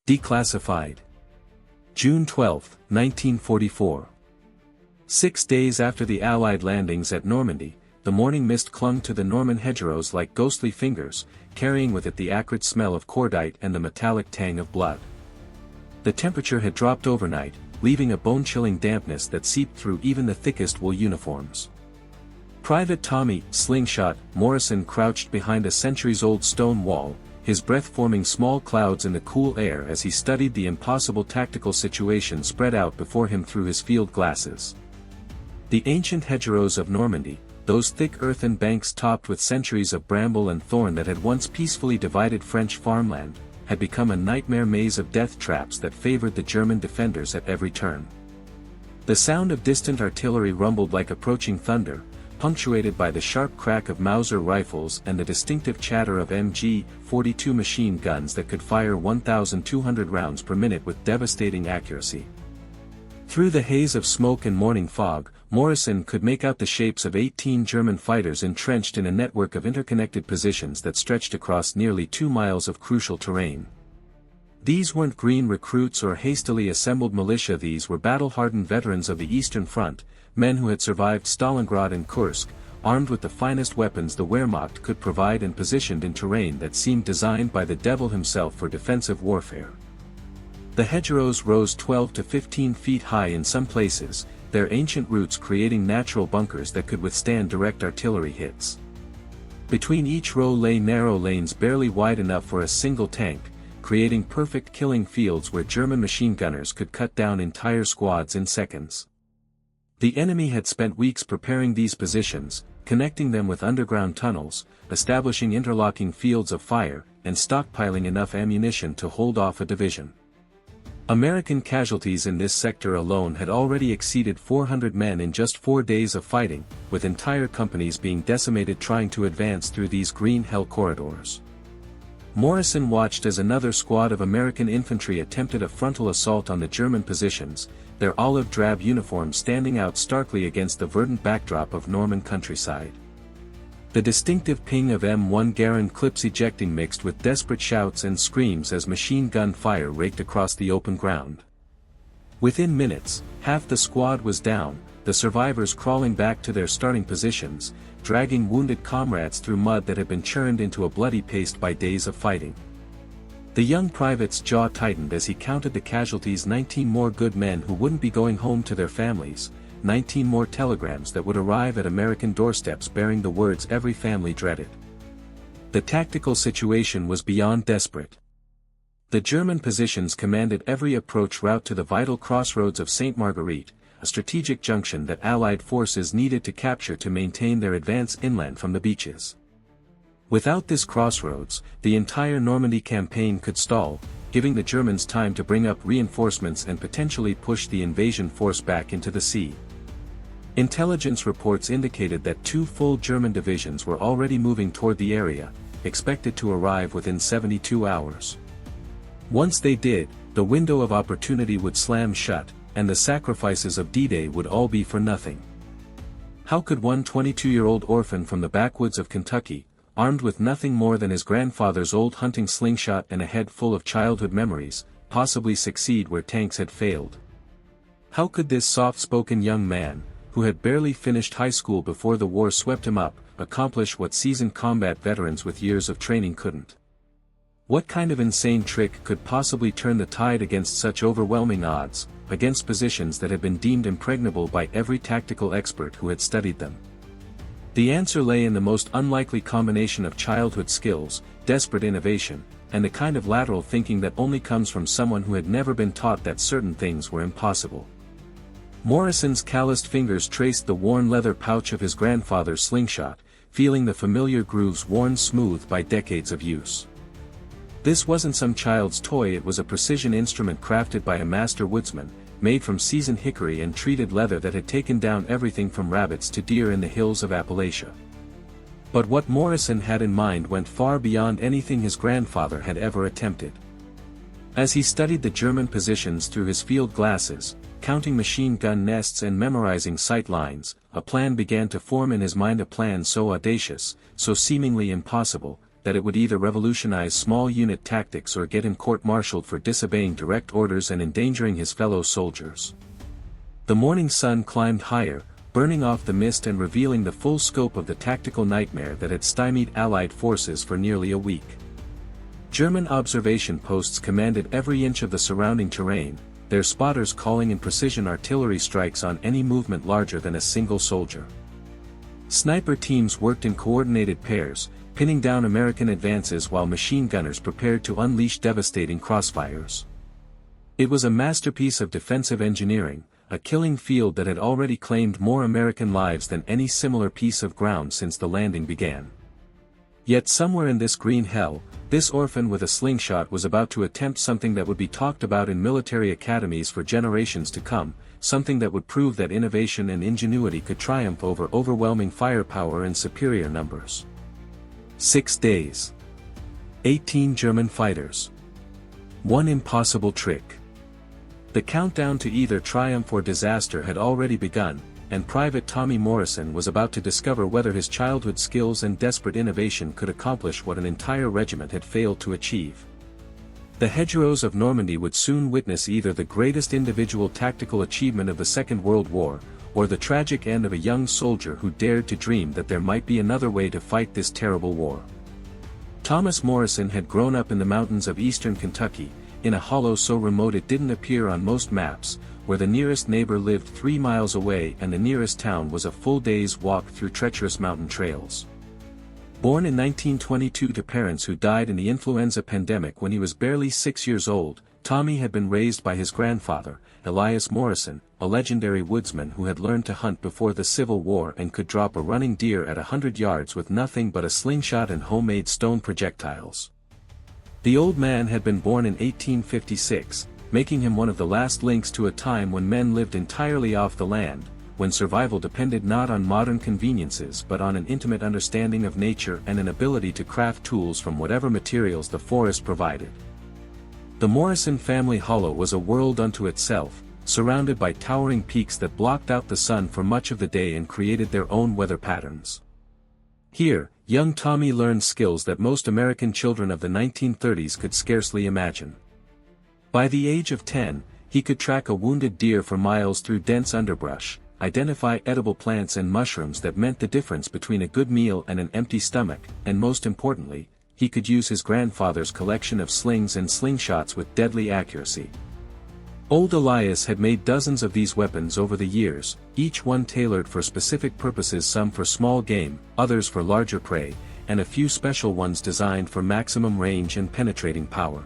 Declassified. June 12, 1944. 6 days after the Allied landings at Normandy, the morning mist clung to the Norman hedgerows like ghostly fingers, carrying with it the acrid smell of cordite and the metallic tang of blood. The temperature had dropped overnight, leaving a bone-chilling dampness that seeped through even the thickest wool uniforms. Private Tommy "Slingshot" Morrison crouched behind a centuries-old stone wall, his breath forming small clouds in the cool air as he studied the impossible tactical situation spread out before him through his field glasses. The ancient hedgerows of Normandy, those thick earthen banks topped with centuries of bramble and thorn that had once peacefully divided French farmland, had become a nightmare maze of death traps that favored the German defenders at every turn. The sound of distant artillery rumbled like approaching thunder, punctuated by the sharp crack of Mauser rifles and the distinctive chatter of MG-42 machine guns that could fire 1,200 rounds per minute with devastating accuracy. Through the haze of smoke and morning fog, Morrison could make out the shapes of 18 German fighters entrenched in a network of interconnected positions that stretched across nearly 2 miles of crucial terrain. These weren't green recruits or hastily assembled militia, these were battle-hardened veterans of the Eastern Front, men who had survived Stalingrad and Kursk, armed with the finest weapons the Wehrmacht could provide and positioned in terrain that seemed designed by the devil himself for defensive warfare. The hedgerows rose 12 to 15 feet high in some places, their ancient roots creating natural bunkers that could withstand direct artillery hits. Between each row lay narrow lanes barely wide enough for a single tank, creating perfect killing fields where German machine gunners could cut down entire squads in seconds. The enemy had spent weeks preparing these positions, connecting them with underground tunnels, establishing interlocking fields of fire, and stockpiling enough ammunition to hold off a division. American casualties in this sector alone had already exceeded 400 men in just 4 days of fighting, with entire companies being decimated trying to advance through these green hell corridors. Morrison watched as another squad of American infantry attempted a frontal assault on the German positions, their olive-drab uniforms standing out starkly against the verdant backdrop of Norman countryside. The distinctive ping of M1 Garand clips ejecting mixed with desperate shouts and screams as machine gun fire raked across the open ground. Within minutes, half the squad was down, the survivors crawling back to their starting positions, dragging wounded comrades through mud that had been churned into a bloody paste by days of fighting. The young private's jaw tightened as he counted the casualties: 19 more good men who wouldn't be going home to their families, 19 more telegrams that would arrive at American doorsteps bearing the words every family dreaded. The tactical situation was beyond desperate. The German positions commanded every approach route to the vital crossroads of St. Marguerite, a strategic junction that Allied forces needed to capture to maintain their advance inland from the beaches. Without this crossroads, the entire Normandy campaign could stall, giving the Germans time to bring up reinforcements and potentially push the invasion force back into the sea. Intelligence reports indicated that 2 full German divisions were already moving toward the area, expected to arrive within 72 hours. Once they did, the window of opportunity would slam shut, and the sacrifices of D-Day would all be for nothing. How could one 22-year-old orphan from the backwoods of Kentucky, armed with nothing more than his grandfather's old hunting slingshot and a head full of childhood memories, possibly succeed where tanks had failed? How could this soft-spoken young man, who had barely finished high school before the war swept him up, accomplish what seasoned combat veterans with years of training couldn't? What kind of insane trick could possibly turn the tide against such overwhelming odds, against positions that had been deemed impregnable by every tactical expert who had studied them? The answer lay in the most unlikely combination of childhood skills, desperate innovation, and the kind of lateral thinking that only comes from someone who had never been taught that certain things were impossible. Morrison's calloused fingers traced the worn leather pouch of his grandfather's slingshot, feeling the familiar grooves worn smooth by decades of use. This wasn't some child's toy, it was a precision instrument crafted by a master woodsman, made from seasoned hickory and treated leather that had taken down everything from rabbits to deer in the hills of Appalachia. But what Morrison had in mind went far beyond anything his grandfather had ever attempted. As he studied the German positions through his field glasses, counting machine gun nests and memorizing sight lines, a plan began to form in his mind, a plan so audacious, so seemingly impossible, that it would either revolutionize small unit tactics or get him court-martialed for disobeying direct orders and endangering his fellow soldiers. The morning sun climbed higher, burning off the mist and revealing the full scope of the tactical nightmare that had stymied Allied forces for nearly a week. German observation posts commanded every inch of the surrounding terrain, their spotters calling in precision artillery strikes on any movement larger than a single soldier. Sniper teams worked in coordinated pairs, pinning down American advances while machine gunners prepared to unleash devastating crossfires. It was a masterpiece of defensive engineering, a killing field that had already claimed more American lives than any similar piece of ground since the landing began. Yet somewhere in this green hell, this orphan with a slingshot was about to attempt something that would be talked about in military academies for generations to come, something that would prove that innovation and ingenuity could triumph over overwhelming firepower and superior numbers. 6 days. 18 German fighters. One impossible trick. The countdown to either triumph or disaster had already begun, and Private Tommy Morrison was about to discover whether his childhood skills and desperate innovation could accomplish what an entire regiment had failed to achieve. The hedgerows of Normandy would soon witness either the greatest individual tactical achievement of the Second World War, or the tragic end of a young soldier who dared to dream that there might be another way to fight this terrible war. Thomas Morrison had grown up in the mountains of eastern Kentucky, in a hollow so remote it didn't appear on most maps, where the nearest neighbor lived 3 miles away and the nearest town was a full day's walk through treacherous mountain trails. Born in 1922 to parents who died in the influenza pandemic when he was barely 6 years old, Tommy had been raised by his grandfather, Elias Morrison, a legendary woodsman who had learned to hunt before the Civil War and could drop a running deer at 100 yards with nothing but a slingshot and homemade stone projectiles. The old man had been born in 1856, making him one of the last links to a time when men lived entirely off the land, when survival depended not on modern conveniences but on an intimate understanding of nature and an ability to craft tools from whatever materials the forest provided. The Morrison family hollow was a world unto itself, surrounded by towering peaks that blocked out the sun for much of the day and created their own weather patterns. Here, young Tommy learned skills that most American children of the 1930s could scarcely imagine. By the age of 10, he could track a wounded deer for miles through dense underbrush, identify edible plants and mushrooms that meant the difference between a good meal and an empty stomach, and most importantly, he could use his grandfather's collection of slings and slingshots with deadly accuracy. Old Elias had made dozens of these weapons over the years, each one tailored for specific purposes, some for small game, others for larger prey, and a few special ones designed for maximum range and penetrating power.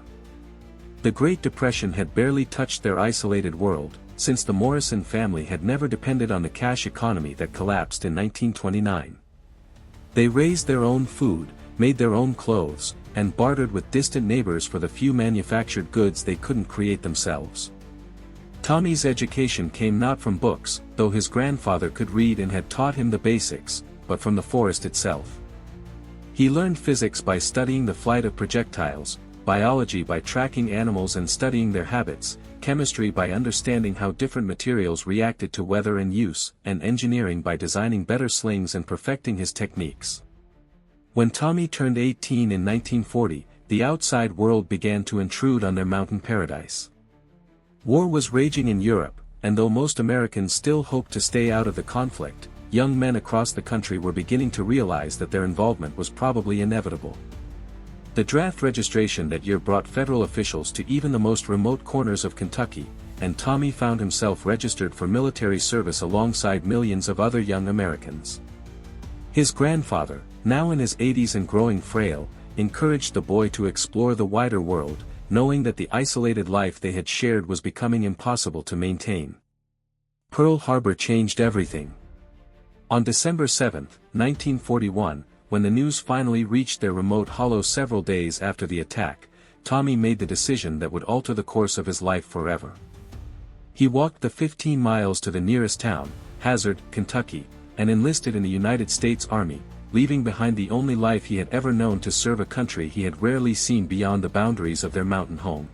The Great Depression had barely touched their isolated world, since the Morrison family had never depended on the cash economy that collapsed in 1929. They raised their own food, made their own clothes, and bartered with distant neighbors for the few manufactured goods they couldn't create themselves. Tommy's education came not from books, though his grandfather could read and had taught him the basics, but from the forest itself. He learned physics by studying the flight of projectiles, biology by tracking animals and studying their habits, chemistry by understanding how different materials reacted to weather and use, and engineering by designing better slings and perfecting his techniques. When Tommy turned 18 in 1940, the outside world began to intrude on their mountain paradise. War was raging in Europe, and though most Americans still hoped to stay out of the conflict, young men across the country were beginning to realize that their involvement was probably inevitable. The draft registration that year brought federal officials to even the most remote corners of Kentucky, and Tommy found himself registered for military service alongside millions of other young Americans. His grandfather, now in his 80s and growing frail, encouraged the boy to explore the wider world, knowing that the isolated life they had shared was becoming impossible to maintain. Pearl Harbor changed everything. On December 7, 1941, when the news finally reached their remote hollow several days after the attack, Tommy made the decision that would alter the course of his life forever. He walked the 15 miles to the nearest town, Hazard, Kentucky, and enlisted in the United States Army, leaving behind the only life he had ever known to serve a country he had rarely seen beyond the boundaries of their mountain home.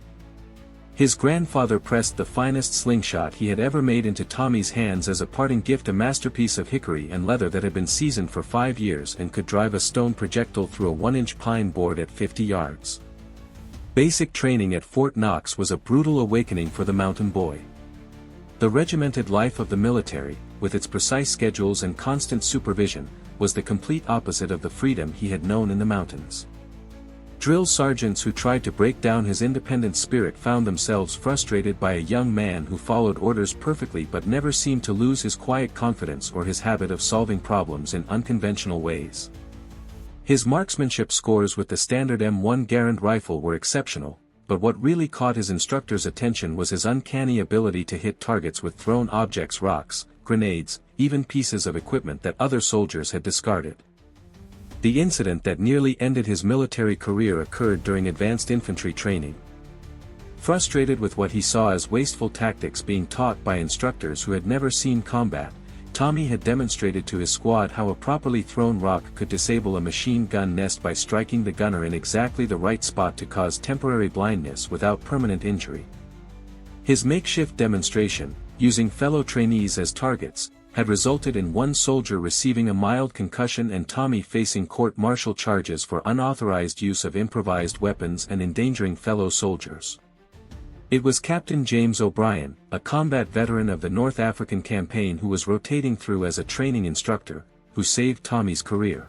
His grandfather pressed the finest slingshot he had ever made into Tommy's hands as a parting gift, a masterpiece of hickory and leather that had been seasoned for 5 years and could drive a stone projectile through a 1-inch pine board at 50 yards. Basic training at Fort Knox was a brutal awakening for the mountain boy. The regimented life of the military, with its precise schedules and constant supervision, was the complete opposite of the freedom he had known in the mountains. Drill sergeants who tried to break down his independent spirit found themselves frustrated by a young man who followed orders perfectly but never seemed to lose his quiet confidence or his habit of solving problems in unconventional ways. His marksmanship scores with the standard M1 Garand rifle were exceptional, but what really caught his instructor's attention was his uncanny ability to hit targets with thrown objects, rocks, grenades, even pieces of equipment that other soldiers had discarded. The incident that nearly ended his military career occurred during advanced infantry training. Frustrated with what he saw as wasteful tactics being taught by instructors who had never seen combat, Tommy had demonstrated to his squad how a properly thrown rock could disable a machine gun nest by striking the gunner in exactly the right spot to cause temporary blindness without permanent injury. His makeshift demonstration, using fellow trainees as targets, had resulted in one soldier receiving a mild concussion and Tommy facing court-martial charges for unauthorized use of improvised weapons and endangering fellow soldiers. It was Captain James O'Brien, a combat veteran of the North African campaign who was rotating through as a training instructor, who saved Tommy's career.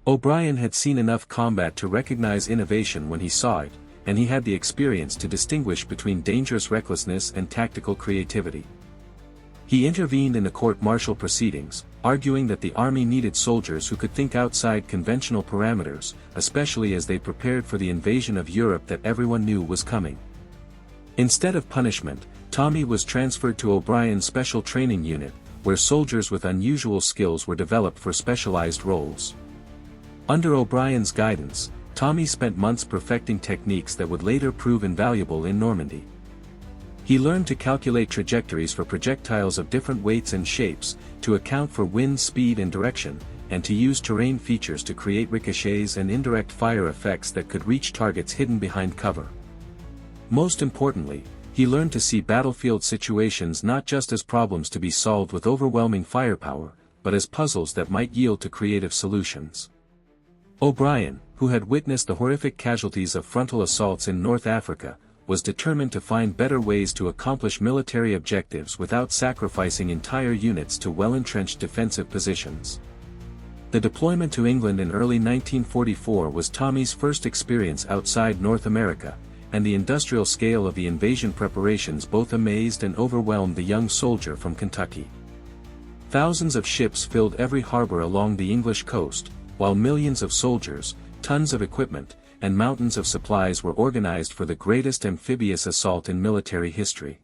O'Brien had seen enough combat to recognize innovation when he saw it, and he had the experience to distinguish between dangerous recklessness and tactical creativity. He intervened in the court-martial proceedings, arguing that the army needed soldiers who could think outside conventional parameters, especially as they prepared for the invasion of Europe that everyone knew was coming. Instead of punishment, Tommy was transferred to O'Brien's Special Training Unit, where soldiers with unusual skills were developed for specialized roles. Under O'Brien's guidance, Tommy spent months perfecting techniques that would later prove invaluable in Normandy. He learned to calculate trajectories for projectiles of different weights and shapes, to account for wind speed and direction, and to use terrain features to create ricochets and indirect fire effects that could reach targets hidden behind cover. Most importantly, he learned to see battlefield situations not just as problems to be solved with overwhelming firepower, but as puzzles that might yield to creative solutions. O'Brien, who had witnessed the horrific casualties of frontal assaults in North Africa, was determined to find better ways to accomplish military objectives without sacrificing entire units to well-entrenched defensive positions. The deployment to England in early 1944 was Tommy's first experience outside North America, and the industrial scale of the invasion preparations both amazed and overwhelmed the young soldier from Kentucky. Thousands of ships filled every harbor along the English coast, while millions of soldiers, tons of equipment, and mountains of supplies were organized for the greatest amphibious assault in military history.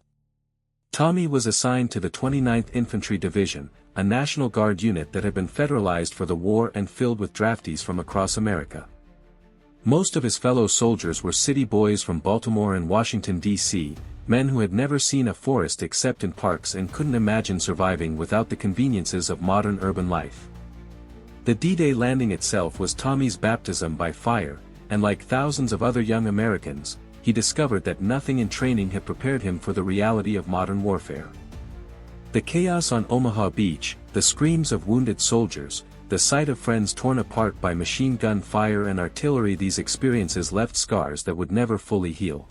Tommy was assigned to the 29th Infantry Division, a National Guard unit that had been federalized for the war and filled with draftees from across America. Most of his fellow soldiers were city boys from Baltimore and Washington, D.C., men who had never seen a forest except in parks and couldn't imagine surviving without the conveniences of modern urban life. The D-Day landing itself was Tommy's baptism by fire, and like thousands of other young Americans, he discovered that nothing in training had prepared him for the reality of modern warfare. The chaos on Omaha Beach, the screams of wounded soldiers, the sight of friends torn apart by machine gun fire and artillery, these experiences left scars that would never fully heal.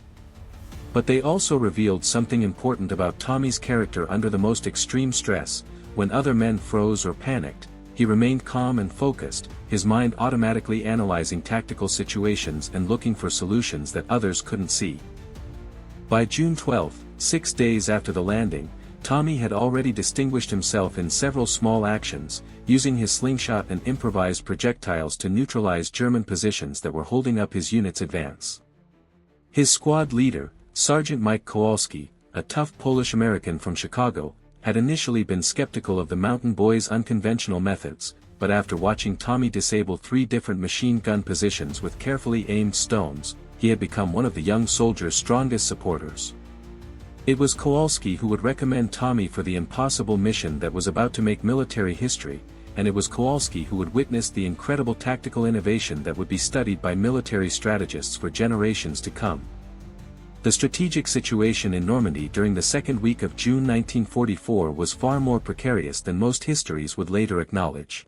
But they also revealed something important about Tommy's character under the most extreme stress. When other men froze or panicked, he remained calm and focused, his mind automatically analyzing tactical situations and looking for solutions that others couldn't see. By June 12, 6 days after the landing, Tommy had already distinguished himself in several small actions, using his slingshot and improvised projectiles to neutralize German positions that were holding up his unit's advance. His squad leader, Sergeant Mike Kowalski, a tough Polish-American from Chicago, had initially been skeptical of the mountain boy's unconventional methods, but after watching Tommy disable 3 different machine gun positions with carefully aimed stones, he had become one of the young soldier's strongest supporters. It was Kowalski who would recommend Tommy for the impossible mission that was about to make military history, and it was Kowalski who would witness the incredible tactical innovation that would be studied by military strategists for generations to come. The strategic situation in Normandy during the second week of June 1944 was far more precarious than most histories would later acknowledge.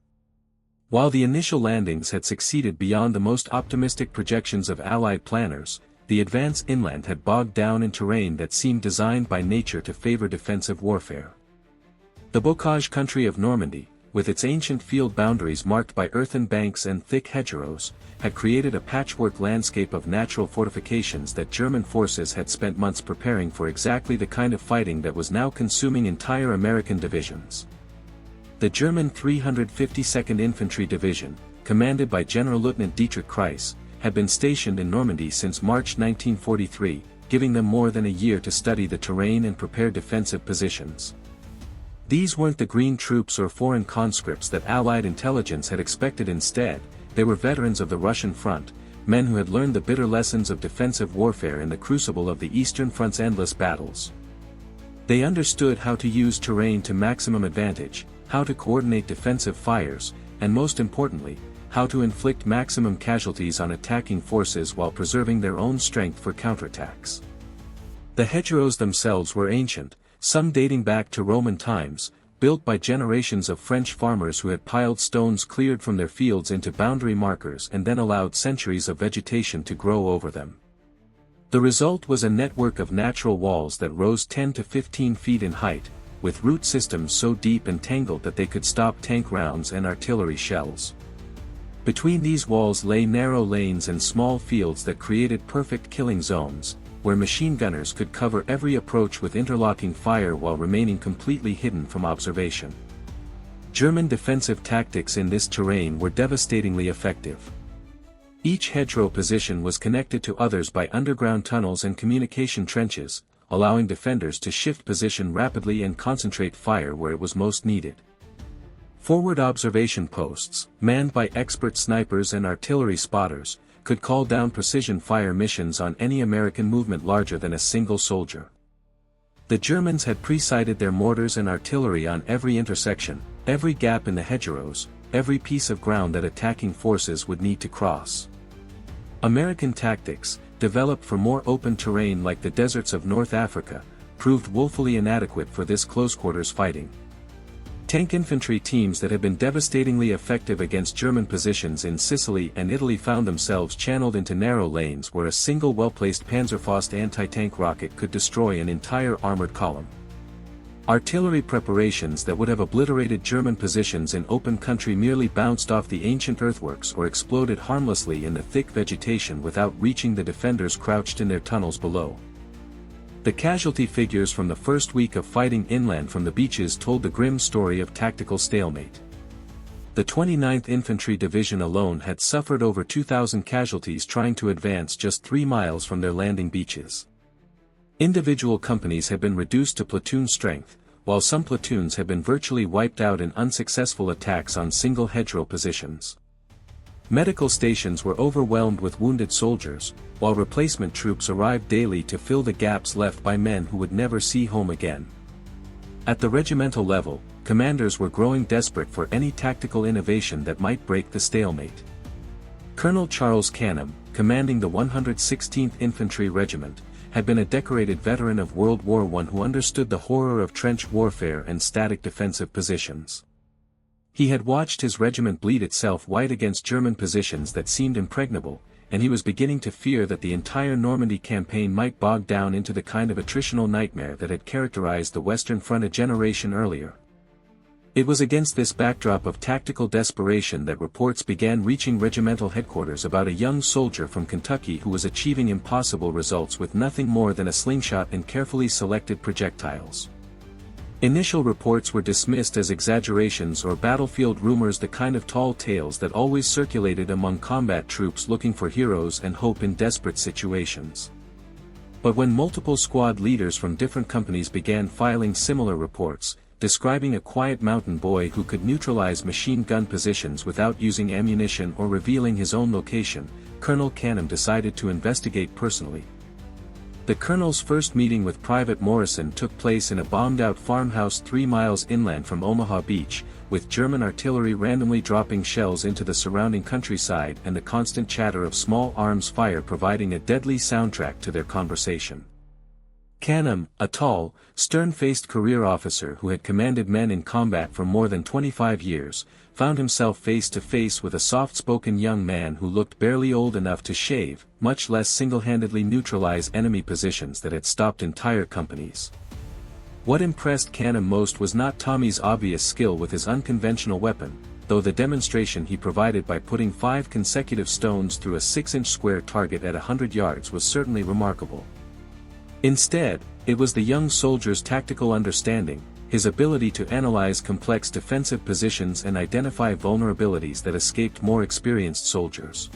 While the initial landings had succeeded beyond the most optimistic projections of Allied planners, the advance inland had bogged down in terrain that seemed designed by nature to favor defensive warfare. The bocage country of Normandy, with its ancient field boundaries marked by earthen banks and thick hedgerows, had created a patchwork landscape of natural fortifications that German forces had spent months preparing for exactly the kind of fighting that was now consuming entire American divisions. The German 352nd Infantry Division, commanded by Generalleutnant Dietrich Kreis, had been stationed in Normandy since March 1943, giving them more than a year to study the terrain and prepare defensive positions. These weren't the green troops or foreign conscripts that Allied intelligence had expected. Instead, they were veterans of the Russian front, men who had learned the bitter lessons of defensive warfare in the crucible of the Eastern Front's endless battles. They understood how to use terrain to maximum advantage, how to coordinate defensive fires, and most importantly, how to inflict maximum casualties on attacking forces while preserving their own strength for counterattacks. The hedgerows themselves were ancient, some dating back to Roman times, built by generations of French farmers who had piled stones cleared from their fields into boundary markers and then allowed centuries of vegetation to grow over them. The result was a network of natural walls that rose 10 to 15 feet in height, with root systems so deep and tangled that they could stop tank rounds and artillery shells. Between these walls lay narrow lanes and small fields that created perfect killing zones, where machine gunners could cover every approach with interlocking fire while remaining completely hidden from observation. German defensive tactics in this terrain were devastatingly effective. Each hedgerow position was connected to others by underground tunnels and communication trenches, allowing defenders to shift position rapidly and concentrate fire where it was most needed. Forward observation posts, manned by expert snipers and artillery spotters, could call down precision fire missions on any American movement larger than a single soldier. The Germans had pre-sighted their mortars and artillery on every intersection, every gap in the hedgerows, every piece of ground that attacking forces would need to cross. American tactics, developed for more open terrain like the deserts of North Africa, proved woefully inadequate for this close-quarters fighting. Tank infantry teams that had been devastatingly effective against German positions in Sicily and Italy found themselves channeled into narrow lanes where a single well-placed Panzerfaust anti-tank rocket could destroy an entire armored column. Artillery preparations that would have obliterated German positions in open country merely bounced off the ancient earthworks or exploded harmlessly in the thick vegetation without reaching the defenders crouched in their tunnels below. The casualty figures from the first week of fighting inland from the beaches told the grim story of tactical stalemate. The 29th Infantry Division alone had suffered over 2,000 casualties trying to advance just 3 miles from their landing beaches. Individual companies had been reduced to platoon strength, while some platoons had been virtually wiped out in unsuccessful attacks on single hedgerow positions. Medical stations were overwhelmed with wounded soldiers, while replacement troops arrived daily to fill the gaps left by men who would never see home again. At the regimental level, commanders were growing desperate for any tactical innovation that might break the stalemate. Colonel Charles Canham, commanding the 116th Infantry Regiment, had been a decorated veteran of World War I who understood the horror of trench warfare and static defensive positions. He had watched his regiment bleed itself white against German positions that seemed impregnable, and he was beginning to fear that the entire Normandy campaign might bog down into the kind of attritional nightmare that had characterized the Western Front a generation earlier. It was against this backdrop of tactical desperation that reports began reaching regimental headquarters about a young soldier from Kentucky who was achieving impossible results with nothing more than a slingshot and carefully selected projectiles. Initial reports were dismissed as exaggerations or battlefield rumors, the kind of tall tales that always circulated among combat troops looking for heroes and hope in desperate situations. But when multiple squad leaders from different companies began filing similar reports, describing a quiet mountain boy who could neutralize machine gun positions without using ammunition or revealing his own location, Colonel Canham decided to investigate personally. The colonel's first meeting with Private Morrison took place in a bombed-out farmhouse 3 miles inland from Omaha Beach, with German artillery randomly dropping shells into the surrounding countryside and the constant chatter of small arms fire providing a deadly soundtrack to their conversation. Canham, a tall, stern-faced career officer who had commanded men in combat for more than 25 years, found himself face to face with a soft-spoken young man who looked barely old enough to shave, much less single-handedly neutralize enemy positions that had stopped entire companies. What impressed Canham most was not Tommy's obvious skill with his unconventional weapon, though the demonstration he provided by putting 5 consecutive stones through a 6-inch square target at 100 yards was certainly remarkable. Instead, it was the young soldier's tactical understanding, his ability to analyze complex defensive positions and identify vulnerabilities that escaped more experienced soldiers.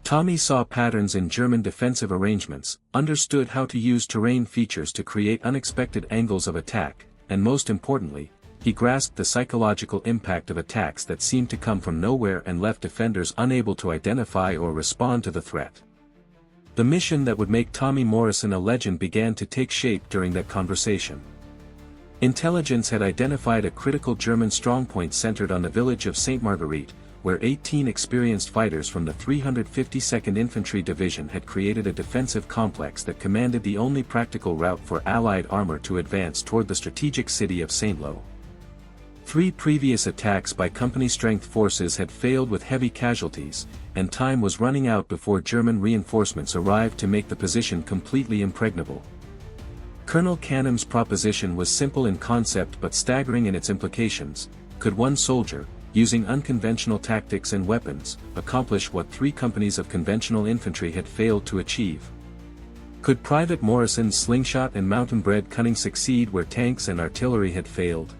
Tommy saw patterns in German defensive arrangements, understood how to use terrain features to create unexpected angles of attack, and most importantly, he grasped the psychological impact of attacks that seemed to come from nowhere and left defenders unable to identify or respond to the threat. The mission that would make Tommy Morrison a legend began to take shape during that conversation. Intelligence had identified a critical German strongpoint centered on the village of St. Marguerite, where 18 experienced fighters from the 352nd Infantry Division had created a defensive complex that commanded the only practical route for Allied armor to advance toward the strategic city of Saint-Lô. 3 previous attacks by company-strength forces had failed with heavy casualties, and time was running out before German reinforcements arrived to make the position completely impregnable. Colonel Canham's proposition was simple in concept but staggering in its implications. Could one soldier, using unconventional tactics and weapons, accomplish what 3 companies of conventional infantry had failed to achieve? Could Private Morrison's slingshot and mountain-bred cunning succeed where tanks and artillery had failed?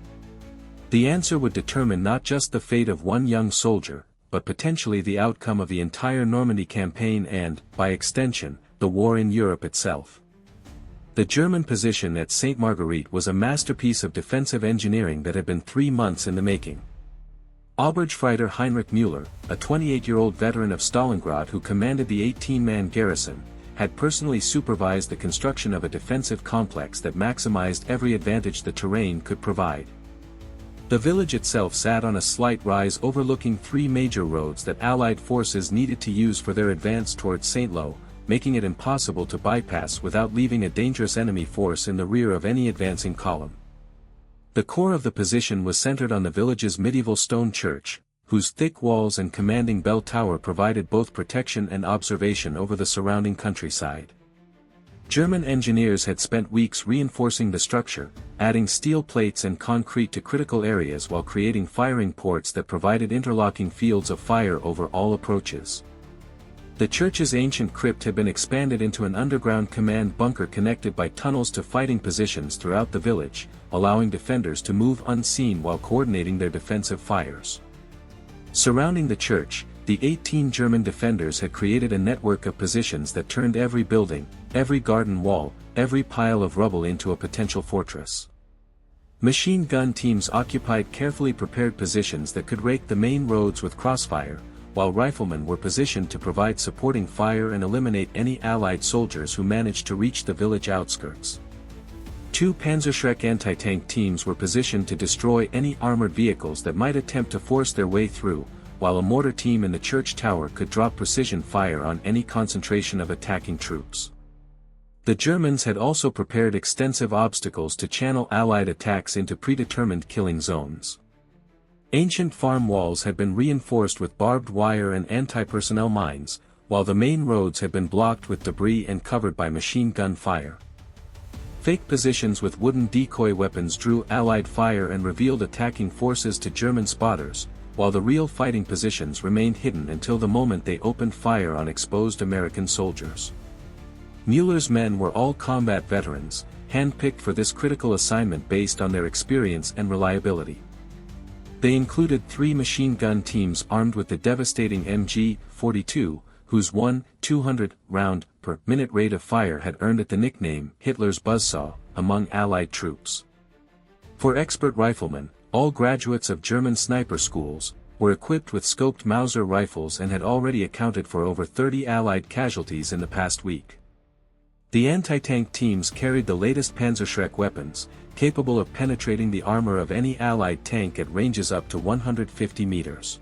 The answer would determine not just the fate of one young soldier, but potentially the outcome of the entire Normandy campaign and, by extension, the war in Europe itself. The German position at St. Marguerite was a masterpiece of defensive engineering that had been 3 months in the making. Oberstfreiter Heinrich Müller, a 28-year-old veteran of Stalingrad who commanded the 18-man garrison, had personally supervised the construction of a defensive complex that maximized every advantage the terrain could provide. The village itself sat on a slight rise overlooking 3 major roads that Allied forces needed to use for their advance towards Saint-Lô, making it impossible to bypass without leaving a dangerous enemy force in the rear of any advancing column. The core of the position was centered on the village's medieval stone church, whose thick walls and commanding bell tower provided both protection and observation over the surrounding countryside. German engineers had spent weeks reinforcing the structure, adding steel plates and concrete to critical areas while creating firing ports that provided interlocking fields of fire over all approaches. The church's ancient crypt had been expanded into an underground command bunker connected by tunnels to fighting positions throughout the village, allowing defenders to move unseen while coordinating their defensive fires. Surrounding the church, the 18 German defenders had created a network of positions that turned every building, every garden wall, every pile of rubble into a potential fortress. Machine gun teams occupied carefully prepared positions that could rake the main roads with crossfire, while riflemen were positioned to provide supporting fire and eliminate any Allied soldiers who managed to reach the village outskirts. 2 Panzerschreck anti-tank teams were positioned to destroy any armored vehicles that might attempt to force their way through, while a mortar team in the church tower could drop precision fire on any concentration of attacking troops. The Germans had also prepared extensive obstacles to channel Allied attacks into predetermined killing zones. Ancient farm walls had been reinforced with barbed wire and anti-personnel mines, while the main roads had been blocked with debris and covered by machine gun fire. Fake positions with wooden decoy weapons drew Allied fire and revealed attacking forces to German spotters, while the real fighting positions remained hidden until the moment they opened fire on exposed American soldiers. Müller's men were all combat veterans, handpicked for this critical assignment based on their experience and reliability. They included 3 machine gun teams armed with the devastating MG-42, whose 1-200 round per minute rate of fire had earned it the nickname Hitler's buzzsaw among Allied troops. 4 expert riflemen, all graduates of German sniper schools, were equipped with scoped Mauser rifles and had already accounted for over 30 Allied casualties in the past week. The anti-tank teams carried the latest Panzerschreck weapons, capable of penetrating the armor of any Allied tank at ranges up to 150 meters.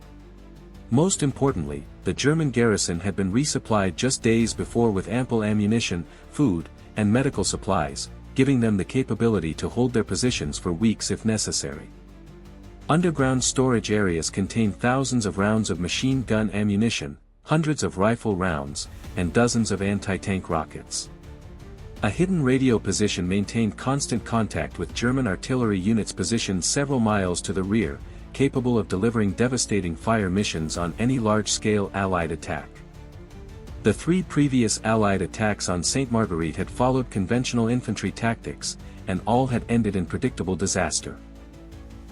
Most importantly, the German garrison had been resupplied just days before with ample ammunition, food, and medical supplies, giving them the capability to hold their positions for weeks if necessary. Underground storage areas contained thousands of rounds of machine gun ammunition, hundreds of rifle rounds, and dozens of anti-tank rockets. A hidden radio position maintained constant contact with German artillery units positioned several miles to the rear, capable of delivering devastating fire missions on any large-scale Allied attack. The 3 previous Allied attacks on St. Marguerite had followed conventional infantry tactics, and all had ended in predictable disaster.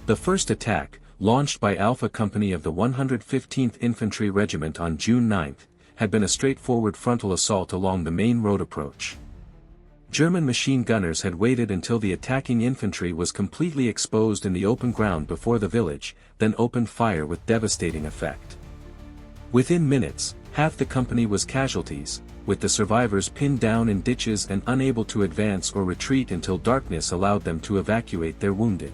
The first attack, launched by Alpha Company of the 115th Infantry Regiment on June 9, had been a straightforward frontal assault along the main road approach. German machine gunners had waited until the attacking infantry was completely exposed in the open ground before the village, then opened fire with devastating effect. Within minutes, half the company was casualties, with the survivors pinned down in ditches and unable to advance or retreat until darkness allowed them to evacuate their wounded.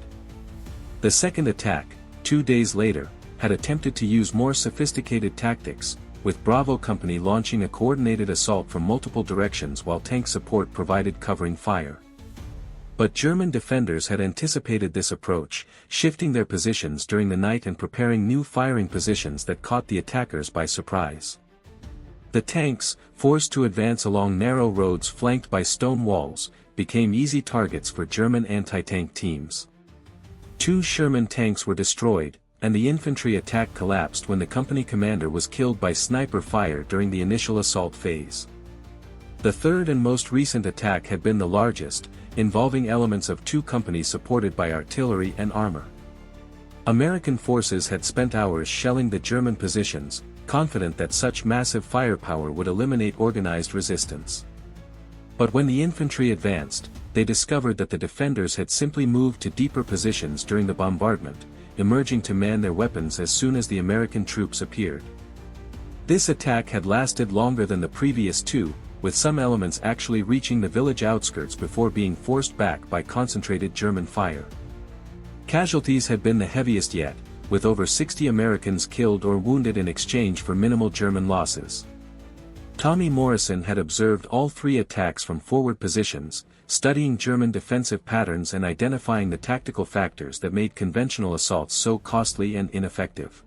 The second attack, 2 days later, had attempted to use more sophisticated tactics, with Bravo Company launching a coordinated assault from multiple directions while tank support provided covering fire. But German defenders had anticipated this approach, shifting their positions during the night and preparing new firing positions that caught the attackers by surprise. The tanks, forced to advance along narrow roads flanked by stone walls, became easy targets for German anti-tank teams. 2 Sherman tanks were destroyed, and the infantry attack collapsed when the company commander was killed by sniper fire during the initial assault phase. The third and most recent attack had been the largest, involving elements of 2 companies supported by artillery and armor. American forces had spent hours shelling the German positions, confident that such massive firepower would eliminate organized resistance. But when the infantry advanced, they discovered that the defenders had simply moved to deeper positions during the bombardment, emerging to man their weapons as soon as the American troops appeared. This attack had lasted longer than the previous 2, with some elements actually reaching the village outskirts before being forced back by concentrated German fire. Casualties had been the heaviest yet, with over 60 Americans killed or wounded in exchange for minimal German losses. Tommy Morrison had observed all 3 attacks from forward positions, studying German defensive patterns and identifying the tactical factors that made conventional assaults so costly and ineffective.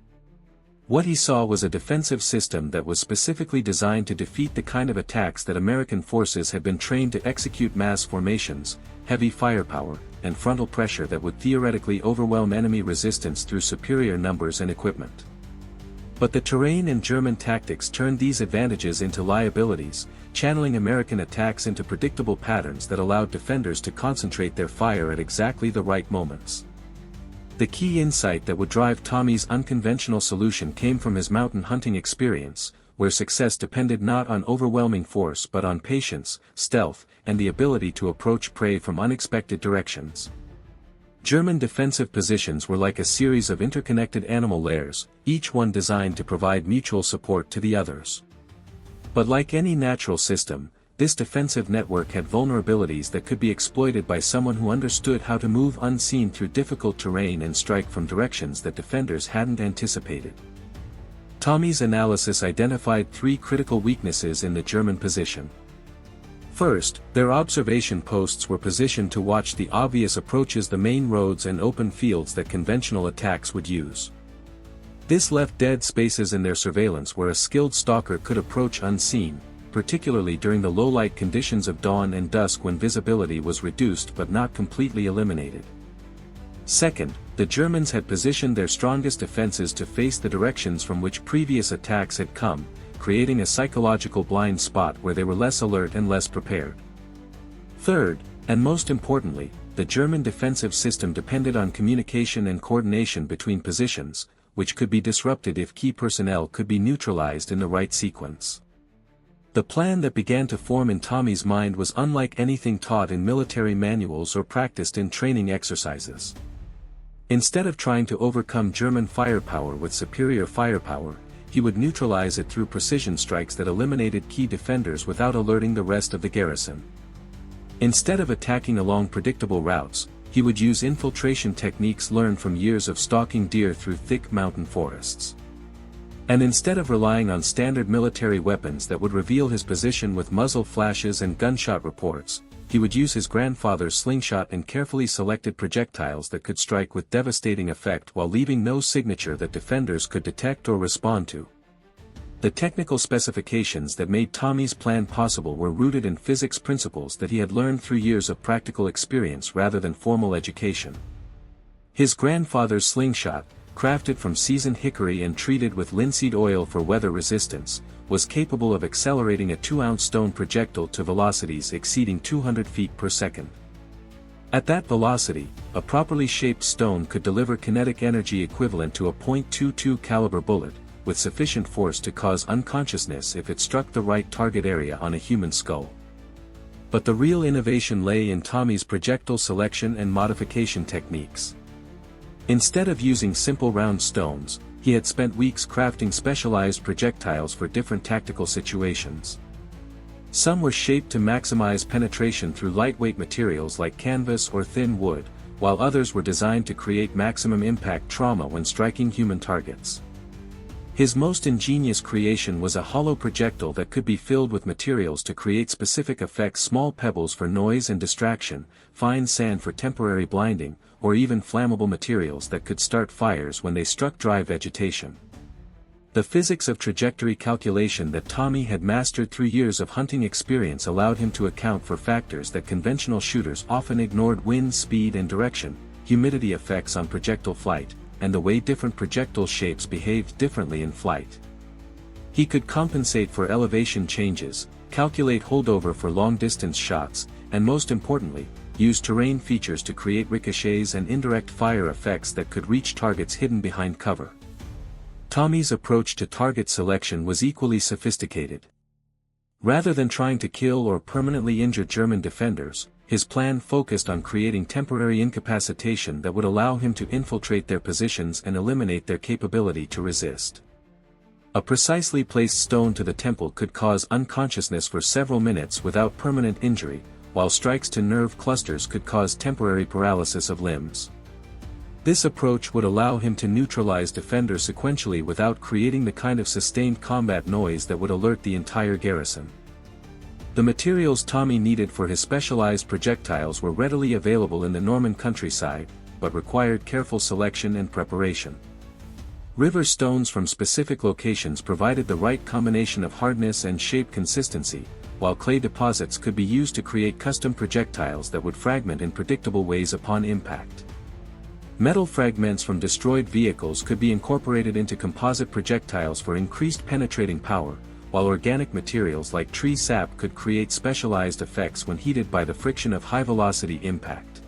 What he saw was a defensive system that was specifically designed to defeat the kind of attacks that American forces had been trained to execute: mass formations, heavy firepower, and frontal pressure that would theoretically overwhelm enemy resistance through superior numbers and equipment. But the terrain and German tactics turned these advantages into liabilities, channeling American attacks into predictable patterns that allowed defenders to concentrate their fire at exactly the right moments. The key insight that would drive Tommy's unconventional solution came from his mountain hunting experience, where success depended not on overwhelming force but on patience, stealth, and the ability to approach prey from unexpected directions. German defensive positions were like a series of interconnected animal lairs, each one designed to provide mutual support to the others. But like any natural system, this defensive network had vulnerabilities that could be exploited by someone who understood how to move unseen through difficult terrain and strike from directions that defenders hadn't anticipated. Tommy's analysis identified 3 critical weaknesses in the German position. First, their observation posts were positioned to watch the obvious approaches, the main roads and open fields that conventional attacks would use. This left dead spaces in their surveillance where a skilled stalker could approach unseen, particularly during the low-light conditions of dawn and dusk when visibility was reduced but not completely eliminated. Second, the Germans had positioned their strongest defenses to face the directions from which previous attacks had come, creating a psychological blind spot where they were less alert and less prepared. Third, and most importantly, the German defensive system depended on communication and coordination between positions, which could be disrupted if key personnel could be neutralized in the right sequence. The plan that began to form in Tommy's mind was unlike anything taught in military manuals or practiced in training exercises. Instead of trying to overcome German firepower with superior firepower, he would neutralize it through precision strikes that eliminated key defenders without alerting the rest of the garrison. Instead of attacking along predictable routes, he would use infiltration techniques learned from years of stalking deer through thick mountain forests. And instead of relying on standard military weapons that would reveal his position with muzzle flashes and gunshot reports, he would use his grandfather's slingshot and carefully selected projectiles that could strike with devastating effect while leaving no signature that defenders could detect or respond to. The technical specifications that made Tommy's plan possible were rooted in physics principles that he had learned through years of practical experience rather than formal education. His grandfather's slingshot, crafted from seasoned hickory and treated with linseed oil for weather resistance, was capable of accelerating a 2-ounce stone projectile to velocities exceeding 200 feet per second. At that velocity, a properly shaped stone could deliver kinetic energy equivalent to a .22 caliber bullet, with sufficient force to cause unconsciousness if it struck the right target area on a human skull. But the real innovation lay in Tommy's projectile selection and modification techniques. Instead of using simple round stones, he had spent weeks crafting specialized projectiles for different tactical situations. Some were shaped to maximize penetration through lightweight materials like canvas or thin wood, while others were designed to create maximum impact trauma when striking human targets. His most ingenious creation was a hollow projectile that could be filled with materials to create specific effects: small pebbles for noise and distraction, fine sand for temporary blinding, or even flammable materials that could start fires when they struck dry vegetation. The physics of trajectory calculation that Tommy had mastered through years of hunting experience allowed him to account for factors that conventional shooters often ignored: wind speed and direction, humidity effects on projectile flight, and the way different projectile shapes behaved differently in flight. He could compensate for elevation changes, calculate holdover for long-distance shots, and most importantly, use terrain features to create ricochets and indirect fire effects that could reach targets hidden behind cover. Tommy's approach to target selection was equally sophisticated. Rather than trying to kill or permanently injure German defenders, his plan focused on creating temporary incapacitation that would allow him to infiltrate their positions and eliminate their capability to resist. A precisely placed stone to the temple could cause unconsciousness for several minutes without permanent injury, while strikes to nerve clusters could cause temporary paralysis of limbs. This approach would allow him to neutralize defenders sequentially without creating the kind of sustained combat noise that would alert the entire garrison. The materials Tommy needed for his specialized projectiles were readily available in the Norman countryside, but required careful selection and preparation. River stones from specific locations provided the right combination of hardness and shape consistency, while clay deposits could be used to create custom projectiles that would fragment in predictable ways upon impact. Metal fragments from destroyed vehicles could be incorporated into composite projectiles for increased penetrating power, while organic materials like tree sap could create specialized effects when heated by the friction of high-velocity impact.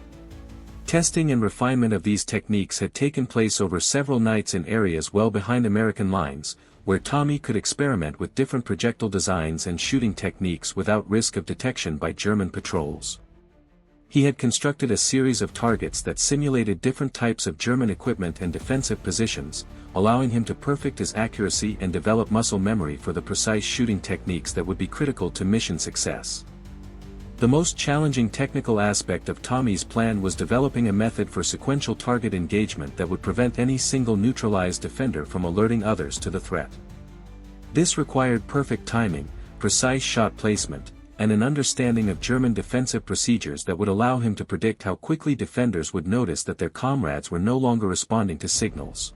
Testing and refinement of these techniques had taken place over several nights in areas well behind American lines, where Tommy could experiment with different projectile designs and shooting techniques without risk of detection by German patrols. He had constructed a series of targets that simulated different types of German equipment and defensive positions, allowing him to perfect his accuracy and develop muscle memory for the precise shooting techniques that would be critical to mission success. The most challenging technical aspect of Tommy's plan was developing a method for sequential target engagement that would prevent any single neutralized defender from alerting others to the threat. This required perfect timing, precise shot placement, and an understanding of German defensive procedures that would allow him to predict how quickly defenders would notice that their comrades were no longer responding to signals.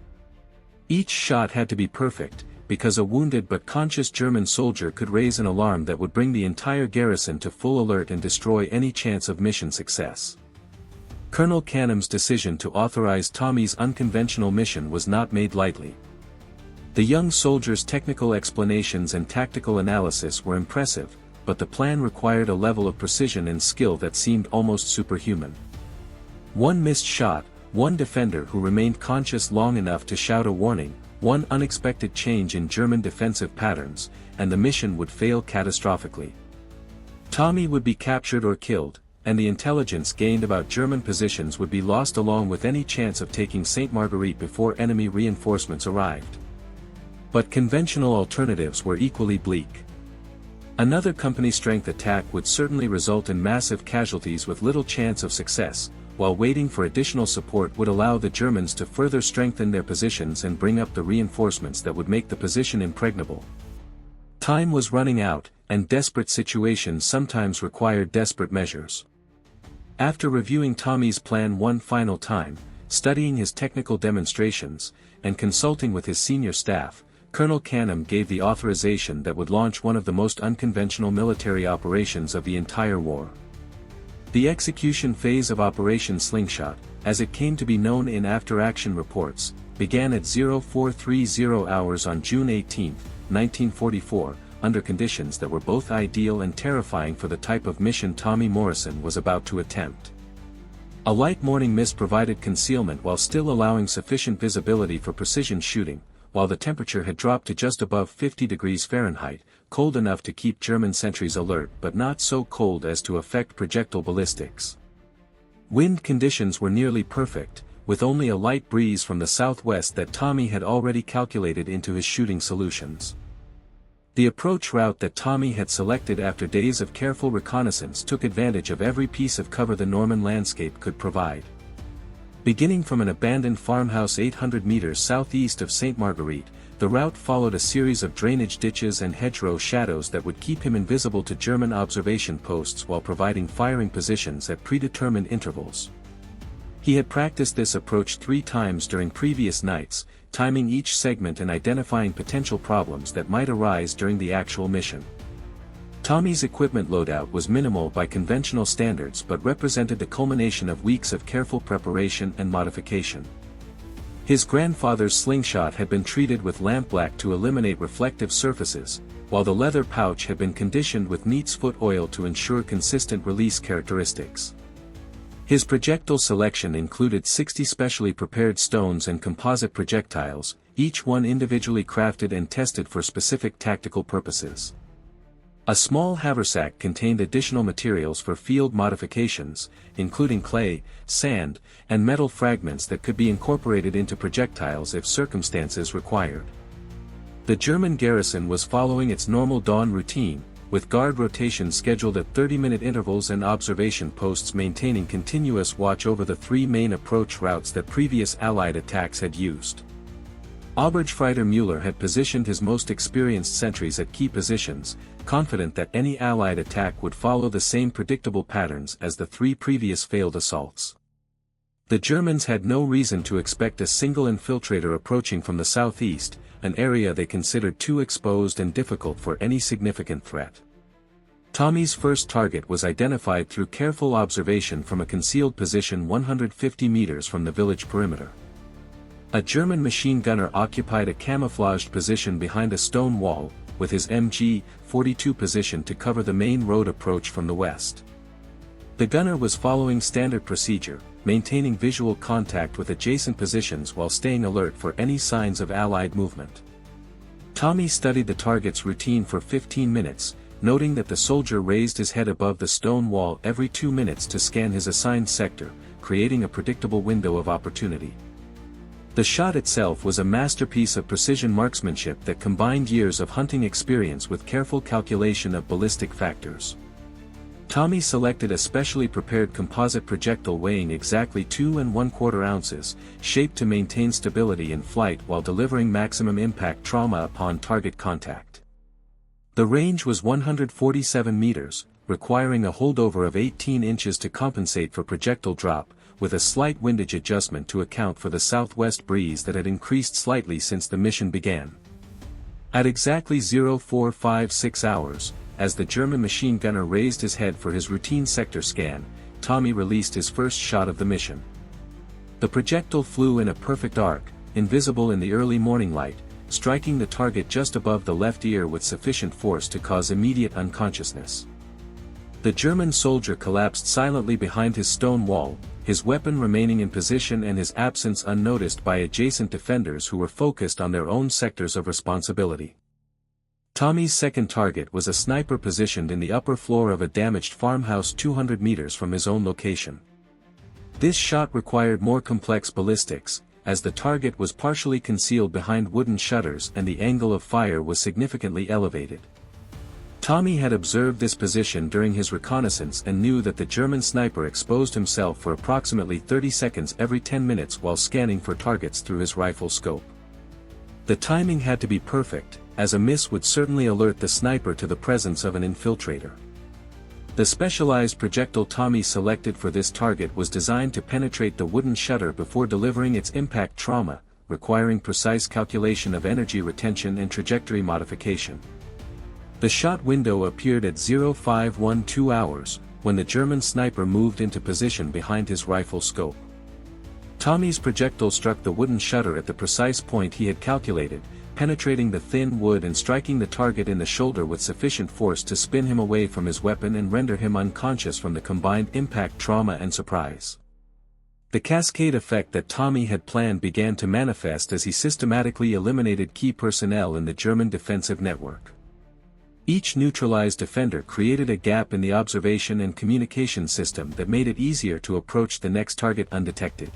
Each shot had to be perfect, because a wounded but conscious German soldier could raise an alarm that would bring the entire garrison to full alert and destroy any chance of mission success. Colonel Canham's decision to authorize Tommy's unconventional mission was not made lightly. The young soldier's technical explanations and tactical analysis were impressive, but the plan required a level of precision and skill that seemed almost superhuman. One missed shot, one defender who remained conscious long enough to shout a warning, one unexpected change in German defensive patterns, and the mission would fail catastrophically. Tommy would be captured or killed, and the intelligence gained about German positions would be lost along with any chance of taking St. Marguerite before enemy reinforcements arrived. But conventional alternatives were equally bleak. Another company-strength attack would certainly result in massive casualties with little chance of success, while waiting for additional support would allow the Germans to further strengthen their positions and bring up the reinforcements that would make the position impregnable. Time was running out, and desperate situations sometimes required desperate measures. After reviewing Tommy's plan one final time, studying his technical demonstrations, and consulting with his senior staff, Colonel Canham gave the authorization that would launch one of the most unconventional military operations of the entire war. The execution phase of Operation Slingshot, as it came to be known in after-action reports, began at 0430 hours on June 18, 1944, under conditions that were both ideal and terrifying for the type of mission Tommy Morrison was about to attempt. A light morning mist provided concealment while still allowing sufficient visibility for precision shooting, while the temperature had dropped to just above 50 degrees Fahrenheit, cold enough to keep German sentries alert but not so cold as to affect projectile ballistics. Wind conditions were nearly perfect, with only a light breeze from the southwest that Tommy had already calculated into his shooting solutions. The approach route that Tommy had selected after days of careful reconnaissance took advantage of every piece of cover the Norman landscape could provide. Beginning from an abandoned farmhouse 800 meters southeast of St. Marguerite, the route followed a series of drainage ditches and hedgerow shadows that would keep him invisible to German observation posts while providing firing positions at predetermined intervals. He had practiced this approach 3 times during previous nights, timing each segment and identifying potential problems that might arise during the actual mission. Tommy's equipment loadout was minimal by conventional standards but represented the culmination of weeks of careful preparation and modification. His grandfather's slingshot had been treated with lampblack to eliminate reflective surfaces, while the leather pouch had been conditioned with neat's foot oil to ensure consistent release characteristics. His projectile selection included 60 specially prepared stones and composite projectiles, each one individually crafted and tested for specific tactical purposes. A small haversack contained additional materials for field modifications, including clay, sand, and metal fragments that could be incorporated into projectiles if circumstances required. The German garrison was following its normal dawn routine, with guard rotations scheduled at 30-minute intervals and observation posts maintaining continuous watch over the 3 main approach routes that previous Allied attacks had used. Oberstfreiter Müller had positioned his most experienced sentries at key positions, confident that any Allied attack would follow the same predictable patterns as the 3 previous failed assaults. The Germans had no reason to expect a single infiltrator approaching from the southeast, an area they considered too exposed and difficult for any significant threat. Tommy's first target was identified through careful observation from a concealed position 150 meters from the village perimeter. A German machine gunner occupied a camouflaged position behind a stone wall, with his MG-42 positioned to cover the main road approach from the west. The gunner was following standard procedure, maintaining visual contact with adjacent positions while staying alert for any signs of Allied movement. Tommy studied the target's routine for 15 minutes, noting that the soldier raised his head above the stone wall every 2 minutes to scan his assigned sector, creating a predictable window of opportunity. The shot itself was a masterpiece of precision marksmanship that combined years of hunting experience with careful calculation of ballistic factors. Tommy selected a specially prepared composite projectile weighing exactly 2 1/4 ounces, shaped to maintain stability in flight while delivering maximum impact trauma upon target contact. The range was 147 meters, requiring a holdover of 18 inches to compensate for projectile drop, with a slight windage adjustment to account for the southwest breeze that had increased slightly since the mission began. At exactly 0456 hours, as the German machine gunner raised his head for his routine sector scan, Tommy released his first shot of the mission. The projectile flew in a perfect arc, invisible in the early morning light, striking the target just above the left ear with sufficient force to cause immediate unconsciousness. The German soldier collapsed silently behind his stone wall, his weapon remaining in position and his absence unnoticed by adjacent defenders who were focused on their own sectors of responsibility. Tommy's second target was a sniper positioned in the upper floor of a damaged farmhouse 200 meters from his own location. This shot required more complex ballistics, as the target was partially concealed behind wooden shutters and the angle of fire was significantly elevated. Tommy had observed this position during his reconnaissance and knew that the German sniper exposed himself for approximately 30 seconds every 10 minutes while scanning for targets through his rifle scope. The timing had to be perfect, as a miss would certainly alert the sniper to the presence of an infiltrator. The specialized projectile Tommy selected for this target was designed to penetrate the wooden shutter before delivering its impact trauma, requiring precise calculation of energy retention and trajectory modification. The shot window appeared at 0512 hours, when the German sniper moved into position behind his rifle scope. Tommy's projectile struck the wooden shutter at the precise point he had calculated, penetrating the thin wood and striking the target in the shoulder with sufficient force to spin him away from his weapon and render him unconscious from the combined impact trauma and surprise. The cascade effect that Tommy had planned began to manifest as he systematically eliminated key personnel in the German defensive network. Each neutralized defender created a gap in the observation and communication system that made it easier to approach the next target undetected.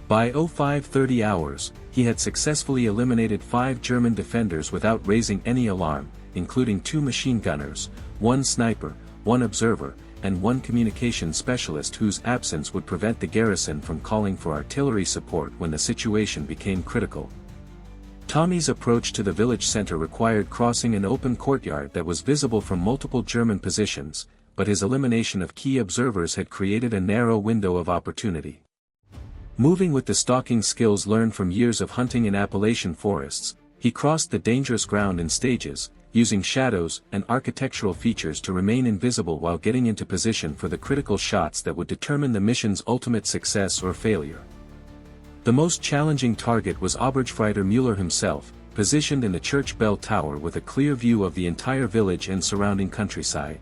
By 0530 hours, he had successfully eliminated 5 German defenders without raising any alarm, including 2 machine gunners, 1 sniper, 1 observer, and 1 communication specialist whose absence would prevent the garrison from calling for artillery support when the situation became critical. Tommy's approach to the village center required crossing an open courtyard that was visible from multiple German positions, but his elimination of key observers had created a narrow window of opportunity. Moving with the stalking skills learned from years of hunting in Appalachian forests, he crossed the dangerous ground in stages, using shadows and architectural features to remain invisible while getting into position for the critical shots that would determine the mission's ultimate success or failure. The most challenging target was Obergefreiter Müller himself, positioned in the church bell tower with a clear view of the entire village and surrounding countryside.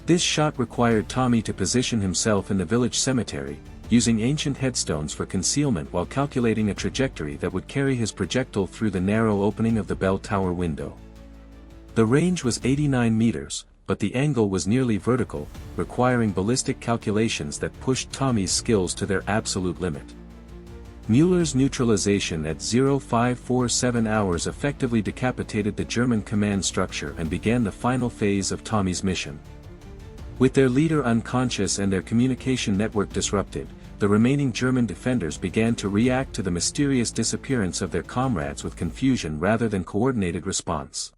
This shot required Tommy to position himself in the village cemetery, using ancient headstones for concealment while calculating a trajectory that would carry his projectile through the narrow opening of the bell tower window. The range was 89 meters, but the angle was nearly vertical, requiring ballistic calculations that pushed Tommy's skills to their absolute limit. Müller's neutralization at 0547 hours effectively decapitated the German command structure and began the final phase of Tommy's mission. With their leader unconscious and their communication network disrupted, the remaining German defenders began to react to the mysterious disappearance of their comrades with confusion rather than coordinated response.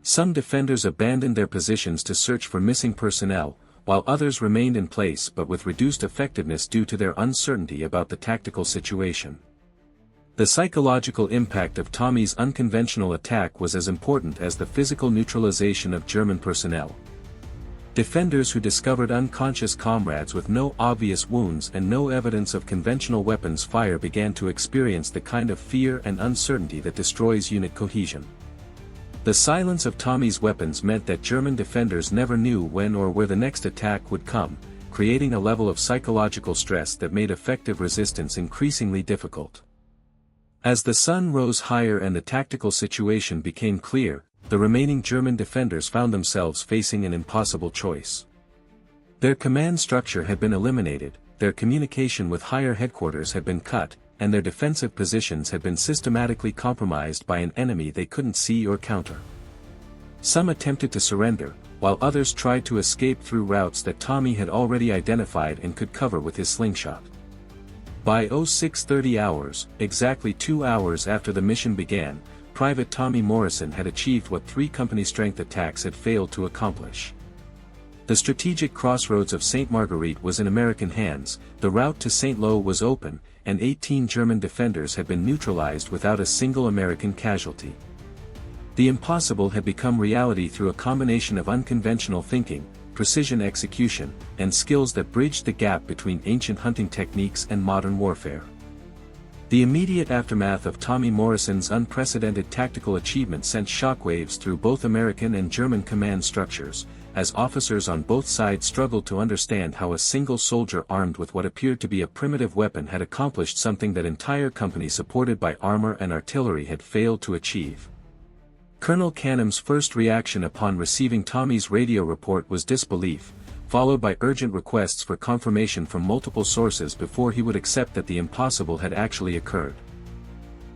Some defenders abandoned their positions to search for missing personnel, while others remained in place but with reduced effectiveness due to their uncertainty about the tactical situation. The psychological impact of Tommy's unconventional attack was as important as the physical neutralization of German personnel. Defenders who discovered unconscious comrades with no obvious wounds and no evidence of conventional weapons fire began to experience the kind of fear and uncertainty that destroys unit cohesion. The silence of Tommy's weapons meant that German defenders never knew when or where the next attack would come, creating a level of psychological stress that made effective resistance increasingly difficult. As the sun rose higher and the tactical situation became clear, the remaining German defenders found themselves facing an impossible choice. Their command structure had been eliminated, their communication with higher headquarters had been cut, and their defensive positions had been systematically compromised by an enemy they couldn't see or counter. Some attempted to surrender, while others tried to escape through routes that Tommy had already identified and could cover with his slingshot. By 0630 hours, exactly 2 hours after the mission began, Private Tommy Morrison had achieved what 3 company-strength attacks had failed to accomplish. The strategic crossroads of St. Marguerite was in American hands, the route to St. Lo was open, and 18 German defenders had been neutralized without a single American casualty. The impossible had become reality through a combination of unconventional thinking, precision execution, and skills that bridged the gap between ancient hunting techniques and modern warfare. The immediate aftermath of Tommy Morrison's unprecedented tactical achievement sent shockwaves through both American and German command structures, as officers on both sides struggled to understand how a single soldier armed with what appeared to be a primitive weapon had accomplished something that entire companies supported by armor and artillery had failed to achieve. Colonel Canham's first reaction upon receiving Tommy's radio report was disbelief, followed by urgent requests for confirmation from multiple sources before he would accept that the impossible had actually occurred.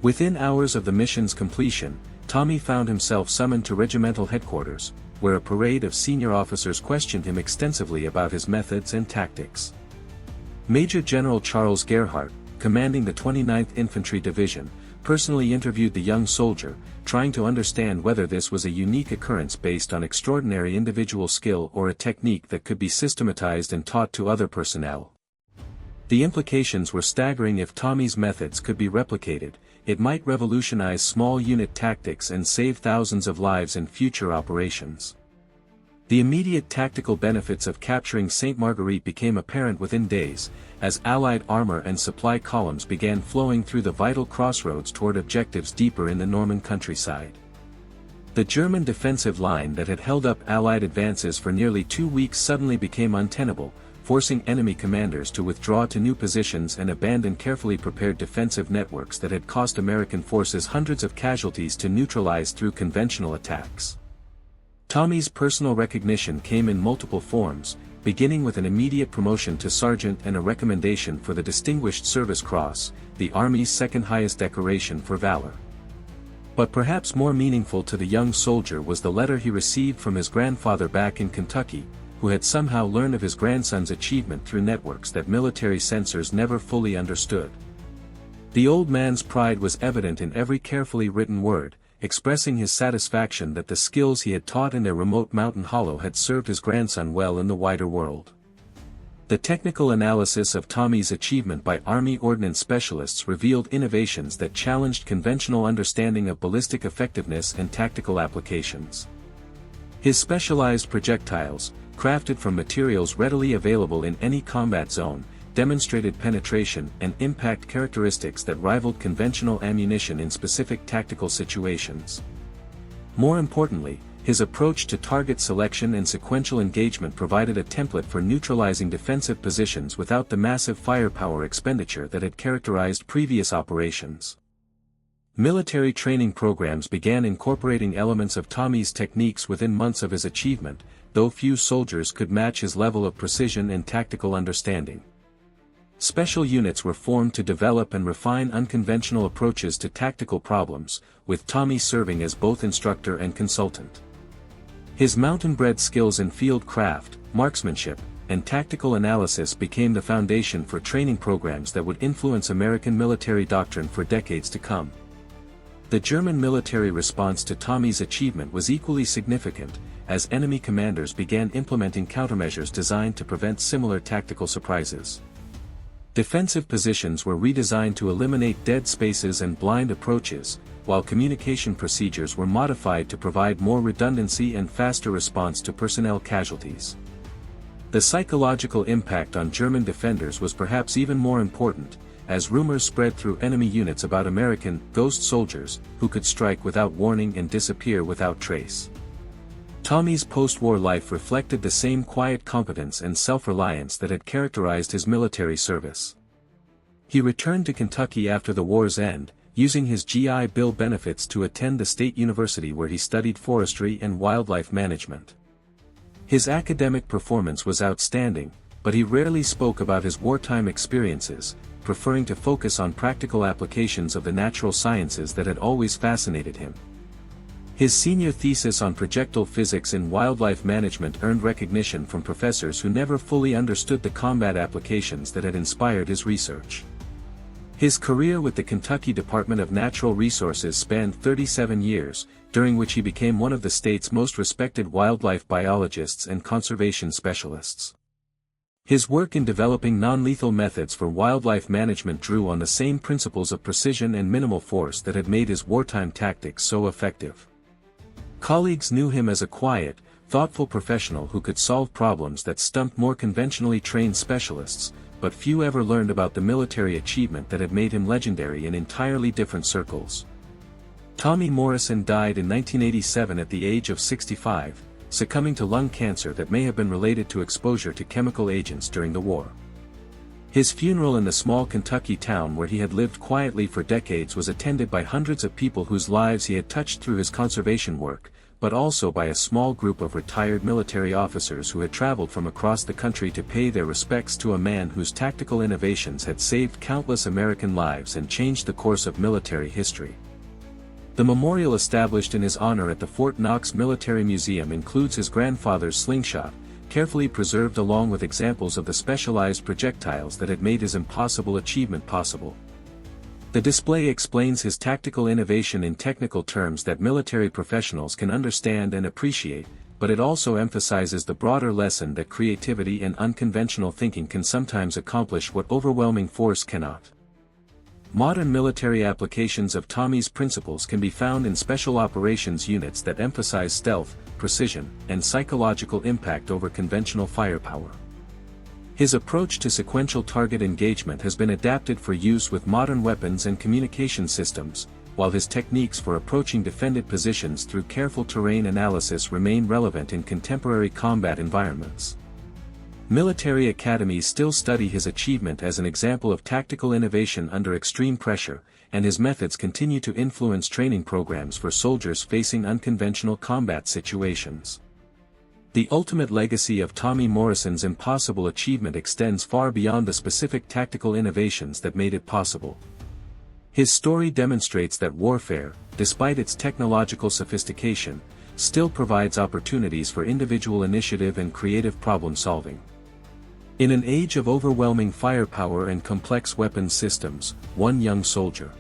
Within hours of the mission's completion, Tommy found himself summoned to regimental headquarters, where a parade of senior officers questioned him extensively about his methods and tactics. Major General Charles Gerhardt, commanding the 29th Infantry Division, personally interviewed the young soldier, trying to understand whether this was a unique occurrence based on extraordinary individual skill or a technique that could be systematized and taught to other personnel. The implications were staggering. If Tommy's methods could be replicated, it might revolutionize small unit tactics and save thousands of lives in future operations. The immediate tactical benefits of capturing Sainte Marguerite became apparent within days, as Allied armor and supply columns began flowing through the vital crossroads toward objectives deeper in the Norman countryside. The German defensive line that had held up Allied advances for nearly 2 weeks suddenly became untenable, forcing enemy commanders to withdraw to new positions and abandon carefully prepared defensive networks that had cost American forces hundreds of casualties to neutralize through conventional attacks. Tommy's personal recognition came in multiple forms, beginning with an immediate promotion to sergeant and a recommendation for the Distinguished Service Cross, the Army's second highest decoration for valor. But perhaps more meaningful to the young soldier was the letter he received from his grandfather back in Kentucky, who had somehow learned of his grandson's achievement through networks that military censors never fully understood. The old man's pride was evident in every carefully written word, expressing his satisfaction that the skills he had taught in their remote mountain hollow had served his grandson well in the wider world. The technical analysis of Tommy's achievement by Army Ordnance specialists revealed innovations that challenged conventional understanding of ballistic effectiveness and tactical applications. His specialized projectiles, crafted from materials readily available in any combat zone, demonstrated penetration and impact characteristics that rivaled conventional ammunition in specific tactical situations. More importantly, his approach to target selection and sequential engagement provided a template for neutralizing defensive positions without the massive firepower expenditure that had characterized previous operations. Military training programs began incorporating elements of Tommy's techniques within months of his achievement, though few soldiers could match his level of precision and tactical understanding. Special units were formed to develop and refine unconventional approaches to tactical problems, with Tommy serving as both instructor and consultant. His mountain-bred skills in field craft, marksmanship, and tactical analysis became the foundation for training programs that would influence American military doctrine for decades to come. The German military response to Tommy's achievement was equally significant, as enemy commanders began implementing countermeasures designed to prevent similar tactical surprises. Defensive positions were redesigned to eliminate dead spaces and blind approaches, while communication procedures were modified to provide more redundancy and faster response to personnel casualties. The psychological impact on German defenders was perhaps even more important, as rumors spread through enemy units about American ghost soldiers who could strike without warning and disappear without trace. Tommy's post-war life reflected the same quiet competence and self-reliance that had characterized his military service. He returned to Kentucky after the war's end, using his GI Bill benefits to attend the state university where he studied forestry and wildlife management. His academic performance was outstanding, but he rarely spoke about his wartime experiences, preferring to focus on practical applications of the natural sciences that had always fascinated him. His senior thesis on projectile physics in wildlife management earned recognition from professors who never fully understood the combat applications that had inspired his research. His career with the Kentucky Department of Natural Resources spanned 37 years, during which he became one of the state's most respected wildlife biologists and conservation specialists. His work in developing non-lethal methods for wildlife management drew on the same principles of precision and minimal force that had made his wartime tactics so effective. Colleagues knew him as a quiet, thoughtful professional who could solve problems that stumped more conventionally trained specialists, but few ever learned about the military achievement that had made him legendary in entirely different circles. Tommy Morrison died in 1987 at the age of 65, succumbing to lung cancer that may have been related to exposure to chemical agents during the war. His funeral in the small Kentucky town where he had lived quietly for decades was attended by hundreds of people whose lives he had touched through his conservation work, but also by a small group of retired military officers who had traveled from across the country to pay their respects to a man whose tactical innovations had saved countless American lives and changed the course of military history. The memorial established in his honor at the Fort Knox Military Museum includes his grandfather's slingshot, carefully preserved along with examples of the specialized projectiles that had made his impossible achievement possible. The display explains his tactical innovation in technical terms that military professionals can understand and appreciate, but it also emphasizes the broader lesson that creativity and unconventional thinking can sometimes accomplish what overwhelming force cannot. Modern military applications of Tommy's principles can be found in special operations units that emphasize stealth, precision, and psychological impact over conventional firepower. His approach to sequential target engagement has been adapted for use with modern weapons and communication systems, while his techniques for approaching defended positions through careful terrain analysis remain relevant in contemporary combat environments. Military academies still study his achievement as an example of tactical innovation under extreme pressure, and his methods continue to influence training programs for soldiers facing unconventional combat situations. The ultimate legacy of Tommy Morrison's impossible achievement extends far beyond the specific tactical innovations that made it possible. His story demonstrates that warfare, despite its technological sophistication, still provides opportunities for individual initiative and creative problem-solving. In an age of overwhelming firepower and complex weapons systems, one young soldier